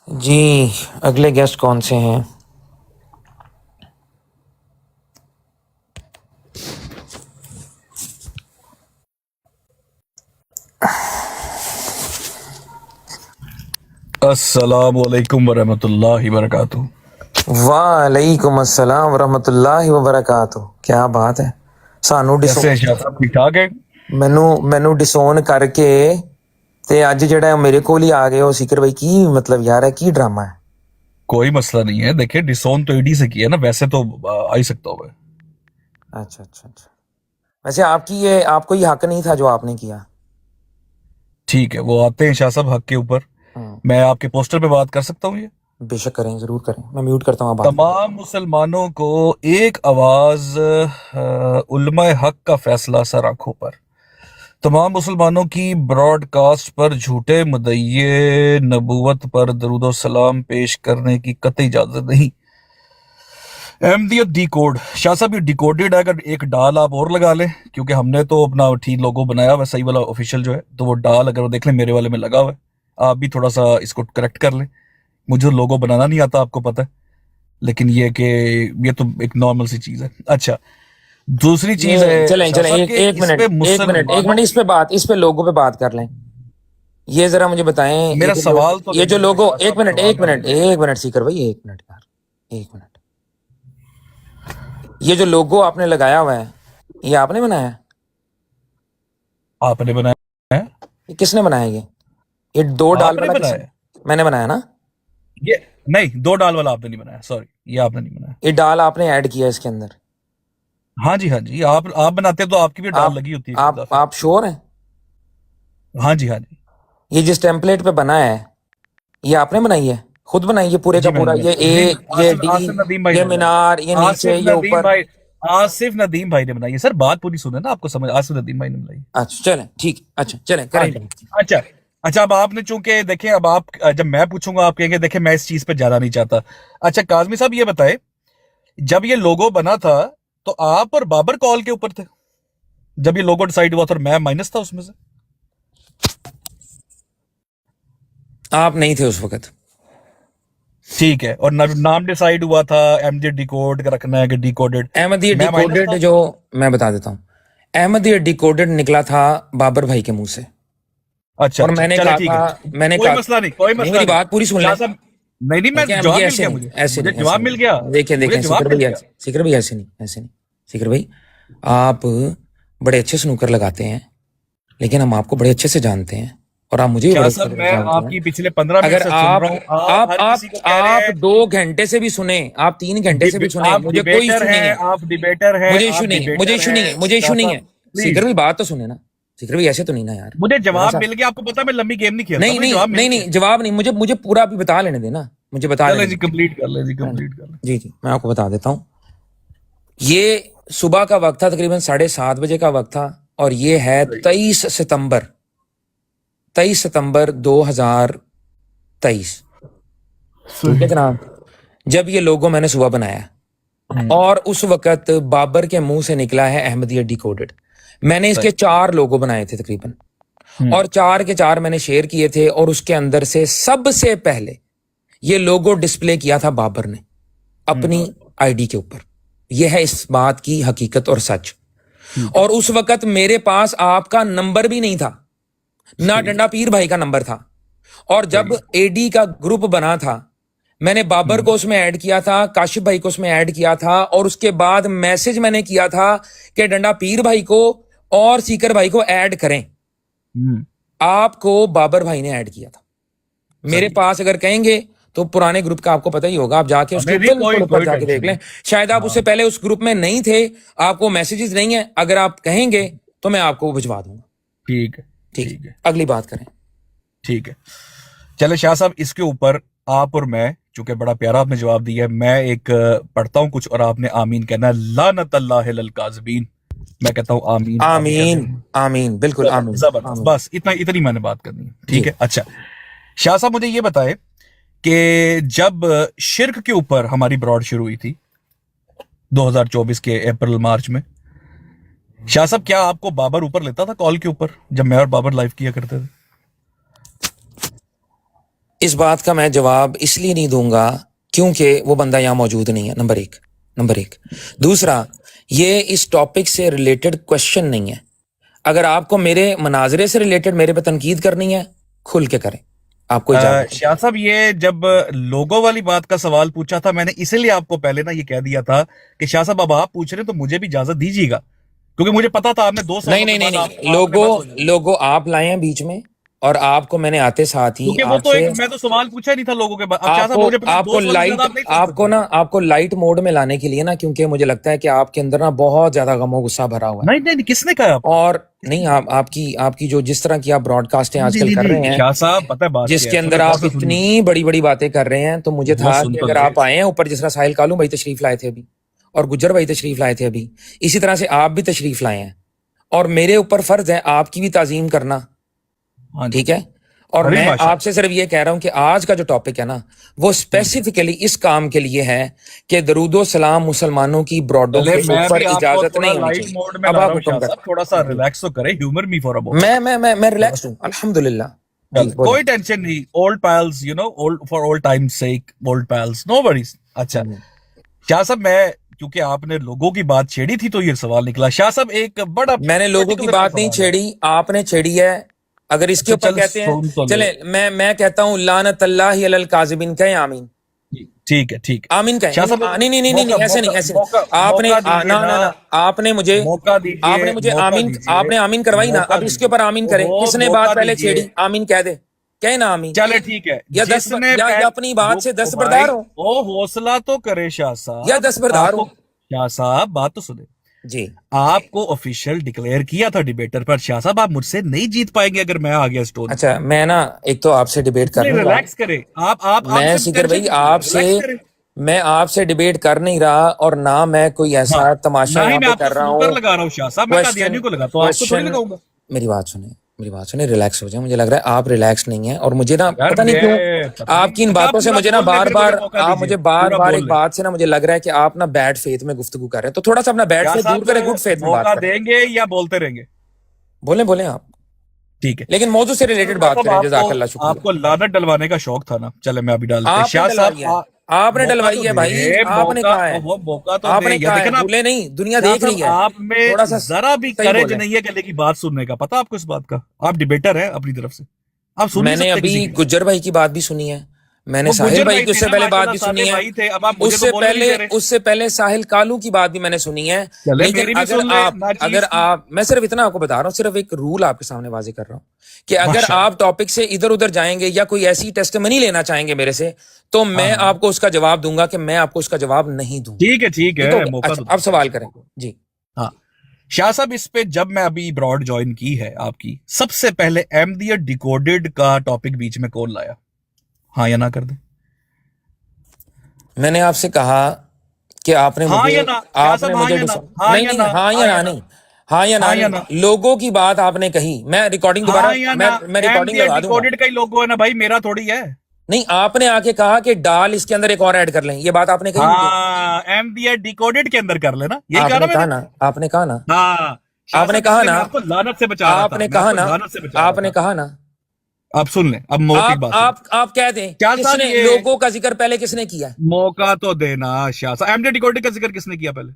جی اگلے گیسٹ کون سے ہیں؟ السلام علیکم ورحمۃ اللہ وبرکاتہ۔ وعلیکم السلام ورحمۃ اللہ وبرکاتہ۔ کیا بات ہے، سانو کیسے ہیں شاہ صاحب؟ ٹھیک ٹھاک ہے؟ ਮੈਨੂੰ ਡਿਸੋਨ ਕਰਕੇ ਤੇ ਅੱਜ ਜਿਹੜਾ ਮੇਰੇ ਕੋਲ ਹੀ ਆ ਗਏ ਹੋ ਸਿਕਰ ਭਾਈ, ਕੀ مطلب یار ہے، کی ڈرامہ ہے؟ کوئی مسئلہ نہیں ہے، دیکھیں ڈسون تو ایڈی سے کیا ہے نا، ویسے تو آ ہی سکتا ہوگا۔ اچھا اچھا اچھا، ویسے آپ کو یہ حق نہیں تھا جو آپ نے کیا۔ ٹھیک ہے، وہ آتے ہیں شاہ صاحب حق کے اوپر۔ میں آپ کے پوسٹر پہ بات کر سکتا ہوں؟ یہ بے شک کریں، ضرور کریں، میں میوٹ کرتا ہوں آپ بات۔ تمام مسلمانوں کو ایک آواز، علماء حق کا فیصلہ سر آنکھوں پر۔ تمام مسلمانوں کی براڈ کاسٹ پر جھوٹے مدعی نبوت پر درود و سلام پیش کرنے کی قطعی اجازت نہیں۔ احمدیت ڈی کوڈ، شاہ صاحب یہ ڈیکوڈڈ ہے، اگر ایک ڈال آپ اور لگا لیں، کیونکہ ہم نے تو اپنا ٹھیک لوگو بنایا ہوا ہے، صحیح والا آفیشیل جو ہے، تو وہ ڈال اگر وہ دیکھ لیں میرے والے میں لگا ہوا ہے، آپ بھی تھوڑا سا اس کو کریکٹ کر لیں۔ مجھے لوگو بنانا نہیں آتا، آپ کو پتہ ہے، لیکن یہ کہ یہ تو ایک نارمل سی چیز ہے۔ اچھا، دوسری چیز ہے چلیں شاہ صاحب کہ ایک اس پہ منٹ اس پہ لوگوں پہ بات کر لیں۔ یہ ذرا مجھے بتائیں، میرا سوال تو یہ جو لوگو، شاہ صاحب سوال ایک منٹ سیکر بھائی، ایک منٹ یار، ایک منٹ، یہ جو لوگو آپ نے لگایا ہوا ہے، یہ آپ نے بنایا ہے؟ آپ نے بنایا ہے؟ یہ کس نے بنایا؟ یہ دو ڈال آپ نے والا بنایا ہے؟ میں نے بنایا نا؟ یہ نہیں، دو ڈال والا آپ نے نہیں بنایا، سوری، یہ آپ نے نہیں بنایا۔ یہ ڈال آپ نے ایڈ کیا اس کے اندر؟ ہاں جی، ہاں جی، آپ بناتے تو آپ کی بھی ڈال لگی ہوتی ہے۔ آپ شور ہیں؟ ہاں جی، ہاں جی، یہ جس ٹیمپلیٹ پہ بنا ہے، یہ آپ نے بنائی ہے؟ خود بنائی ہے پورے کا پورا؟ یہ اے، یہ ڈی، یہ مینار، یہ نیچے، یہ اوپر؟ آصف ندیم بھائی نے بنائی ہے۔ سر بات پوری سنیں نا، آپ کو سمجھ، آصف ندیم بھائی نے بنائی۔ اچھا چلیں ٹھیک، اچھا چلیں کریں۔ اچھا اب آپ نے چونکہ دیکھیں، اب آپ جب میں پوچھوں گا آپ کہیں گے دیکھیں میں اس چیز پہ جانا نہیں چاہتا۔ اچھا کاظمی صاحب یہ بتائے، جب یہ لوگو بنا تھا تو آپ اور بابر کال کے اوپر تھے جب یہ لوگو ڈیسائیڈ ہوا تھا، اور میں مائنس تھا اس میں سے؟ آپ نہیں تھے اس وقت؟ ٹھیک ہے، اور نام ڈیسائیڈ ہوا تھا احمدیت ڈیکوڈ کا رکھنا ہے کہ ڈیکوڈڈ؟ احمدیت ڈیکوڈڈ جو میں بتا دیتا ہوں، احمدیت ڈیکوڈڈ نکلا تھا بابر بھائی کے منہ سے۔ اچھا، اور میں نے کہا تھا، کوئی مسئلہ نہیں، کوئی مسئلہ میری بات پوری سن لیں۔ نہیں، میں جواب مل گیا، مجھے جواب مل گیا۔ دیکھیں سکر بھائی ایسے نہیں، سکر بھائی آپ بڑے اچھے سنوکر لگاتے ہیں، لیکن ہم آپ کو بڑے اچھے سے جانتے ہیں، اور آپ مجھے بھی بڑے اچھے سے میں جانتے آپ کی ہیں۔ پچھلے 15 منٹ اگر سے سن رہا ہوں، آپ 2 گھنٹے سے بھی سنیں، آپ 3 گھنٹے سے بھی سنیں، مجھے کوئی ایشو نہیں ہے، آپ ڈیبیٹر ہیں، مجھے ایشو نہیں ہے۔ سکر بھائی بات تو سنیں نا، سکر بھائی ایسے تو نہیں نا یار۔ مجھے جواب مل گیا، آپ کو پتا میں لمبی گیم نہیں کھیلتا۔ نہیں جواب نہیں، مجھے پورا ابھی بتا لینے دینا، مجھے بتا لینے جی، کمپلیٹ کر لیں جی میں آپ کو بتا دیتا ہوں۔ یہ صبح کا وقت تھا، تقریباً 7:30 بجے کا وقت تھا، اور یہ ہے 23 ستمبر 2023، ٹھیک ہے جناب؟ جب یہ لوگو میں نے صبح بنایا، اور اس وقت بابر کے منہ سے نکلا ہے احمدیت ڈیکوڈڈ۔ میں نے اس کے 4 لوگو بنائے تھے تقریباً، اور 4 کے 4 میں نے شیئر کیے تھے، اور اس کے اندر سے سب سے پہلے یہ لوگو ڈسپلے کیا تھا بابر نے اپنی آئی ڈی کے اوپر۔ یہ ہے اس بات کی حقیقت اور سچ۔ اور اس وقت میرے پاس آپ کا نمبر بھی نہیں تھا، نہ ڈنڈا پیر بھائی کا نمبر تھا۔ اور جب اے ڈی کا گروپ بنا تھا، میں نے بابر کو اس میں ایڈ کیا تھا، کاشف بھائی کو اس میں ایڈ کیا تھا، اور اس کے بعد میسج میں نے کیا تھا کہ ڈنڈا پیر بھائی کو اور سیکر بھائی کو ایڈ کریں۔ آپ کو بابر بھائی نے ایڈ کیا تھا۔ میرے پاس اگر کہیں گے تو پرانے گروپ کا آپ کو پتہ ہی ہوگا، آپ جا کے اس گروپ پر جا کے دیکھ لیں، شاید آپ اس سے پہلے اس گروپ میں نہیں تھے، آپ کو میسیجز نہیں ہیں، اگر آپ کہیں گے تو میں آپ کو بھجوا دوں گا۔ ٹھیک ہے، اگلی بات کریں۔ ٹھیک ہے، چلے شاہ صاحب اس کے اوپر آپ اور میں، چونکہ بڑا پیارا آپ نے جواب دیا ہے، میں ایک پڑھتا ہوں کچھ اور آپ نے آمین کہنا ہے۔ لعنت اللہ علی الکاذبین، میں کہتا ہوں آمین آمین آمین، بالکل آمین، زبردست، بس اتنی میں نے بات کرنی ہے، ٹھیک ہے۔ اچھا شاہ صاحب مجھے یہ بتائے کہ جب شرک کے اوپر ہماری براڈ شروع ہوئی تھی 2024 کے اپریل مارچ میں، شاہ صاحب کیا آپ کو بابر اوپر لیتا تھا کال کے اوپر جب میں اور بابر لائیو کیا کرتے تھے؟ اس بات کا میں جواب اس لیے نہیں دوں گا کیونکہ وہ بندہ یہاں موجود نہیں ہے، نمبر ایک۔ دوسرا، یہ اس ٹاپک سے ریلیٹڈ کوشچن نہیں ہے۔ اگر آپ کو میرے مناظرے سے ریلیٹڈ میرے پہ تنقید کرنی ہے، کھل کے کریں، آپ کو اجازت ہے۔ شاہ صاحب یہ جب لوگو والی بات کا سوال پوچھا تھا میں نے اسی لیے آپ کو پہلے نا یہ کہہ دیا تھا کہ شاہ صاحب اب آپ پوچھ رہے ہیں تو مجھے بھی اجازت دیجیے گا، کیونکہ مجھے پتا تھا آپ نے 2 سالوں نہیں کے نہیں بعد نہیں نہیں، لوگو آپ لائے ہیں بیچ میں، اور آپ کو میں نے آتے ساتھ ہی کیونکہ وہ آپ تو سے ایک میں تو سوال پوچھا ہی نہیں تھا لوگوں کے بعد۔ اب شاہ آپ صاحب کو مجھے پتا آپ 2 کو سالوں کے بعد لائٹ آپ نہیں سن آپ کو سکتے۔ نا آپ کو لائٹ موڈ میں لانے کے لیے نا، کیونکہ مجھے لگتا ہے کہ آپ کے اندر نا بہت زیادہ غم و غصہ بھرا ہوا ہے، نہیں نہیں نہیں، کس نے کہا آپ کو؟ اور نہیں آپ کی جو جس طرح کی آپ براڈ کاسٹیں آج کل کر رہے ہیں، شاہ صاحب پتہ ہے بات جس کیا کے ہے، اندر سنیں غور آپ سے سنیے، اتنی بڑی بڑی باتیں کر رہے ہیں، تو مجھے وہ تھا سن کہ تو اگر لے۔ آپ آئے ہیں اوپر، جس طرح ساحل کالو بھائی تشریف لائے تھے ابھی، اور گجر بھائی تشریف لائے تھے ابھی، اسی طرح سے آپ بھی تشریف لائے ہیں، اور میرے اوپر فرض ہے آپ کی بھی تعظیم کرنا، ہاں جی، ٹھیک ہے؟ اور ارے میں ماشاء آپ سے صرف یہ کہہ رہا ہوں کہ آج کا جو ٹاپک ہے نا، وہ اسپیسیفکلی اس کام کے لیے ہے کہ درود و سلام مسلمانوں کی براڈوں چلے کے میں اوپر بھی آپ کو اجازت تھوڑا نہیں ہونی لائٹ چاہیے۔ موڈ میں اب لا رہا آپ ہوں حکم شاہ کریں۔ صاحب، تھوڑا سا جی، ریلیکس تو کرے، humour me for a moment. میں ریلیکسڈ ہوں الحمدللہ۔ جی چل بولیں۔ کوئی ٹینشن نہیں، old pals you know, old for old time sake, old pals, no worries. اچھا شاہ صاحب، میں کیونکہ آپ نے لوگوں کی بات چھیڑی تھی تو یہ سوال نکلا۔ شاہ صاحب ایک بڑا میں نے لوگوں کی پرٹیکولر بات نہیں سوال ہے۔ چھیڑی، آپ نے چھیڑی ہے۔ اگر اس کے اچھا اوپر چل کہتے ہیں، سن تو لے۔ چلیں میں کہتا ہوں لعنت اللہ علی الکاذبین، کہیں آمین، ٹھیک ہے ٹھیک ہے آمین کہیں۔ شاہ صاحب، نہیں نہیں نہیں نہیں، ایسے نہیں، ایسے نہیں۔ آپ نے موقع دیجیے نا، نہ آپ نے مجھے موقع دیجیے، موقع آمین، دیجیے، آپ نے آمین کروائی نا، موقع اب اس کے دیجیے، اوپر آمین کریں۔ وہ کس نے موقع بات پہلے دیجیے۔ چھیڑی؟ آمین کہہ دے، کہیں نا آمین، چلے ٹھیک ہے، یا جس نے یا اپنی بات سے بھائی دستبردار ہو، او حوصلہ تو کرے شاہ یا صاحب۔ دستبردار آپ ہو۔ کو شاہ صاحب بات تو سنیں، جی آپ کو آفیشیل ڈکلیئر کیا تھا ڈیبیٹر پر، شاہ صاحب آپ مجھ سے نہیں جیت پائیں گے اگر میں آ گیا اسٹون پہ۔ اچھا، میں نا ایک تو آپ سے ڈیبیٹ اس کر لیے نہیں رہا، ریلیکس کریں، آپ میں سے سکر ٹینشن بھائی مت لیں، ریلیکس کریں۔ میں آپ سے ڈیبیٹ کر نہیں رہا، اور نہ میں کوئی ہاں، ایسا تماشا نہ ہی یہاں میں پہ آپ کو کر رہا سنوکر ہوں۔ لگا رہا ہوں شاہ صاحب، میں قادیانیوں کو لگاتا ہوں، آپ کو تھوڑی کوشچن، لگاؤں گا۔ میری بات سنیں، ریلیکس ہو جائیں۔ مجھے لگ رہا ہے آپ ریلیکس نہیں ہیں، اور مجھے نا یار پتہ نہیں کیوں میں پتہ آپ نہیں، کی ان اچھا آپ باتوں سے پورا مجھے نا بول لیں، بار پھر بار مجھے موقع آپ دیجیے، مجھے بار پورا بار بول ایک لیں۔ بات سے نا مجھے لگ رہا ہے کہ آپ نا بیڈ فیتھ میں گفتگو کر رہے ہیں، تو تھوڑا سا اپنا بیڈ شاہ فیتھ دور صاحب کریں، گڈ فیتھ میں بات موقع کریں۔ دیں گے یا بولتے رہیں گے؟ بولیں آپ، ٹھیک ہے لیکن موضوع سے ریلیٹڈ شاہ بات صاحب، کریں۔ جزاک اللہ، آپ شکریہ۔ کو لعنت ڈلوانے کا شوق تھا نا، چلے میں ابھی ڈال دیتے آپ نے شاہ صاحب ڈلوائی ہے، آپ نے موقع تو ڈلوائی ہے بھائی، دے، آپ نے کہا ہے، موقع تو آپ دے نے یا کہا ہے، دیکھیں نا بھولے نہیں، دنیا شاہ دیکھ صاحب، رہی ہے، آپ میں تھوڑا سا ذرا بھی صحیح کریج بولیں۔ نہیں ہے گلے کی بات سننے کا، پتا آپ کو اس بات کا؟ آپ ڈیبیٹر ہیں اپنی طرف سے، آپ سن میں نہیں نے سکتے کسی ابھی کی بات۔ گجر بھائی کی بات بھی سنی ہے، میں نے وہ ساحل گجر بھائی بھائی کی اس تھے سے نا پہلے بات ماشاءاللہ، بھی سادے سنی ہے، بھائی تھے، اب آپ مجھے تو بولنے نہیں دے رہے۔ اس سے پہلے ساحل کالو کی بات بھی میں نے سنی ہے۔ چلے لیکن میری بھی سن لے ناچیز کی، میں صرف اتنا آپ کو بتا رہا ہوں، صرف ایک رول آپ کے سامنے واضح کر رہا ہوں کہ اگر ماشاءاللہ۔ آپ ٹاپک سے ادھر ادھر جائیں گے یا کوئی ایسی ٹیسٹمنی لینا چاہیں گے میرے سے، تو ہاں میں ہاں آپ کو اس کا جواب دوں گا کہ میں آپ کو اس کا جواب نہیں دوں گا۔ ٹھیک ٹھیک ہو ہے، گیا؟ موقع اچھا تو اب دیں سوال گے۔ کریں۔ جی ہاں شاہ صاحب، اس پہ جب میں ابھی براڈ جوائن کی ہے آپ کی، سب سے پہلے احمدیت ڈیکوڈڈ کا ٹاپک بیچ میں کون لایا؟ ہاں یا نہ کر دیں؟ میں نے آپ سے کہا کہ آپ نے ہاں مجھے یا نہ شاہ صاحب، ہاں یا نہ، ہاں نہیں یا نہیں، نہ، ہاں یا ہاں نہ یا نہ، نہیں، ہاں یا نہ ہاں یا نہ، نہیں، لوگوں کی بات آپ نے کہی، میں ریکارڈنگ دوبارہ ہاں یا نہ، میں ریکارڈنگ احمدیت لگا دوں گا۔ ڈیکوڈڈ کا ہی لوگو ہے نا بھائی، میرا تھوڑی ہے۔ نہیں، آپ نے آ کے کہا کہ ڈال اس کے اندر ایک اور ایڈ کر لیں، یہ بات آپ نے کہی مجھے، ہاں احمدیت ڈیکوڈڈ کے اندر کر لینا، یہی آپ کہا نا نے میں کہا نے۔ نا، آپ نے کہا نا، ہاں شاہ آپ نے صاحب، اس کہا لیے نا، میں آپ کو لعنت سے بچا رہا آپ تھا، نے میں آپ کہا کو نا، لعنت سے بچا رہا آپ نے تھا۔ کہا نا، آپ سن لیں، اب موقع کی بات سن۔ آپ کہہ دیں شاہ کس صاحب نے یہ لوگوں کا ذکر پہلے کس نے کیا ہے؟ موقع تو دینا شاہ صاحب، احمدیت ڈیکوڈڈ کا ذکر کس نے کیا پہلے؟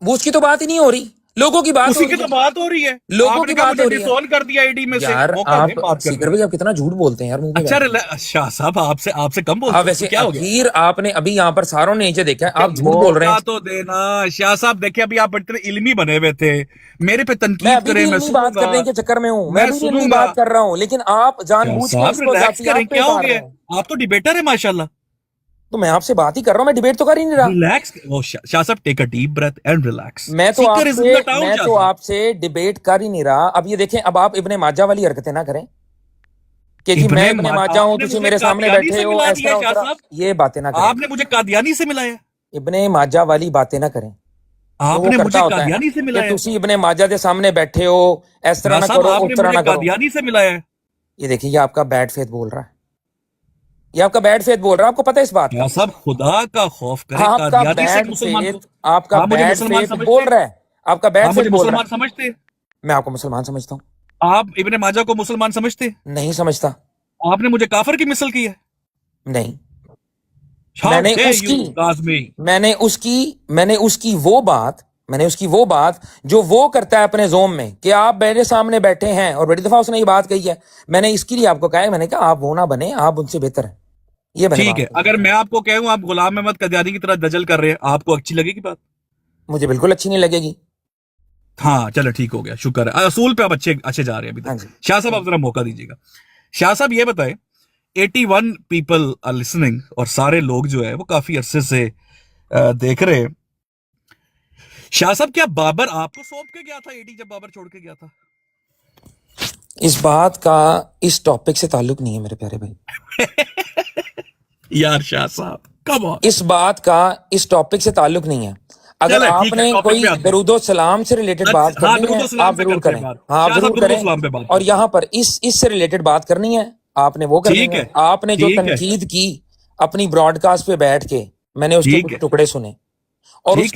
وہ اس کی تو بات ہی نہیں ہو رہی، لوگوں کی بات ہو اسی کی رہی تو ہے، بات ہو رہی ہے، لوگوں آپ نے کی کہا بات مجھے ہو رہی ہے۔ ڈسون کر دیا آئی ڈی میں سے، یار موقع دیں آپ بات کرنے سیکر کا۔ بھائی آپ کتنا جھوٹ بولتے ہیں یار، منہ پہ اچھا بیٹھ کے۔ شاہ صاحب، آپ سے کم بولتا ہوں تو ویسے کیا ہو گیا؟ اخیر آپ نے ابھی یہاں پر ساروں نے نیچے دیکھا ہے، آپ جھوٹ بول رہے موقع ہیں۔ تو دینا شاہ صاحب، دیکھیں ابھی آپ اتنے علمی بنے ہوئے تھے، میرے پہ میں تنقید ابھی کریں، بھی میں علمی سنوں بات گا، کرنے کے چکر میں ہوں، میں میں ابھی بھی سنوں علمی گا۔ بات کر رہا ہوں، لیکن آپ جان شاہ بوجھ کے صاحب اس کو ریلیکس کریں، ذاتیات پہ کیا ہو اتار گیا؟ رہے ہیں۔ آپ تو ڈیبیٹر ہیں ماشاءاللہ، تو میں آپ سے بات ہی کر رہا ہوں، میں ڈیبیٹ تو کر ہی نہیں رہا۔ ریلیکس۔ شاہ صاحب take a deep breath and relax, میں تو سیکر از ان دا ٹاؤن شاہ صاحب۔ آپ سے ڈیبیٹ کر ہی نہیں رہا۔ اب یہ دیکھیں، اب آپ ابن ماجہ والی حرکتیں نہ کریں کہ جی میں ابن ماجہ آپ ہوں، نے تسی مجھے میرے سامنے قادیانی بیٹھے سے ہو، ملا اس دیا طرح اس شاہ طرح، صاحب، یہ باتیں نہ کریں، آپ نے مجھے قادیانی سے ملایا، ابن ماجہ والی باتیں نہ کریں۔ تو آپ وہ نے مجھے کرتا ہوتا ہے نا قادیانی سے کہ ملایا، تسی ابن ماجہ کے سامنے بیٹھے ہو، اس طرح شاہ نہ صاحب کرو، آپ اس نے طرح مجھے نہ کرو۔ قادیانی سے ملایا ہے۔ یہ دیکھیے، یہ آپ کا بیڈ فیتھ بول رہا ہے، یہ آپ کا بیڈ فیتھ بول رہا ہے، آپ کو پتہ ہے اس بات کا؟ شاہ صاحب خدا کا خوف کرے، آپ کا قادیانی سے ایک بیڈ مسلمان کو، فیتھ، آپ کا آپ مجھے بیڈ مسلمان فیتھ سمجھتے بول ہیں؟ رہا ہے، آپ کا بیڈ آپ فیتھ مجھے بول رہا مسلمان ہے۔ سمجھتے ہیں؟ میں آپ کو مسلمان سمجھتا ہوں؟ آپ ابن ماجہ کو مسلمان سمجھتے ہیں؟ نہیں سمجھتا۔ آپ نے مجھے کافر کی مثل کی ہے. نہیں. How میں نے dare اس you, کی کاظمی. میں نے اس کی وہ بات جو وہ کرتا ہے اپنے زوم میں کہ آپ میرے سامنے بیٹھے ہیں اور بڑی دفعہ اس نے یہ بات کہی ہے, میں نے اس کے لیے آپ کو کہا ہے, میں نے کہا آپ وہ نہ بنے, آپ ان سے بہتر ہیں. یہ میں نے ٹھیک ہے, بات کہی. اگر میں آپ کو کہوں آپ غلام احمد قادیانی کی طرح دجل کر رہے ہیں, آپ کو اچھی لگے گی بات؟ مجھے بالکل اچھی نہیں لگے گی. ہاں چلو ٹھیک ہو گیا, شکر ہے, اصول پہ آپ اچھے جا رہے ہیں ابھی ہاں تک. جی. شاہ صاحب آپ ذرا موقع دیجیے گا. شاہ صاحب یہ بتائیں, 81 پیپل آر لسننگ, اور سارے لوگ جو ہے وہ کافی عرصے سے دیکھ رہے ہیں. شاہ صاحب کیا بابر آپ کو سونپ کے گیا تھا 80 جب بابر چھوڑ کے گیا تھا؟ اس بات کا اس ٹاپک سے تعلق نہیں ہے میرے پیارے بھائی. یار شاہ صاحب کم آن. اس بات کا اس ٹاپک سے تعلق نہیں ہے. اگر چلے آپ ٹھیک ہے, نے ٹاپک کوئی پہ آتے ہیں. درود و سلام سے ریلیٹڈ بات ہاں کرنی درود ہے و سلام آپ پہ ضرور کرتے ہیں کریں. بات. ہاں آپ شاہ صاحب ضرور درود و کریں. سلام پہ بات اور کرتے ہیں. یہاں پر اس سے ریلیٹڈ بات کرنی ہے آپ نے وہ کرنی ٹھیک ہے. ہے, آپ نے جو ٹھیک ہے, تنقید کی اپنی براڈ کاسٹ پہ بیٹھ کے, میں نے اس کے ٹھیک کچھ ہے, ٹکڑے سنے, اور اس ٹھیک ہے.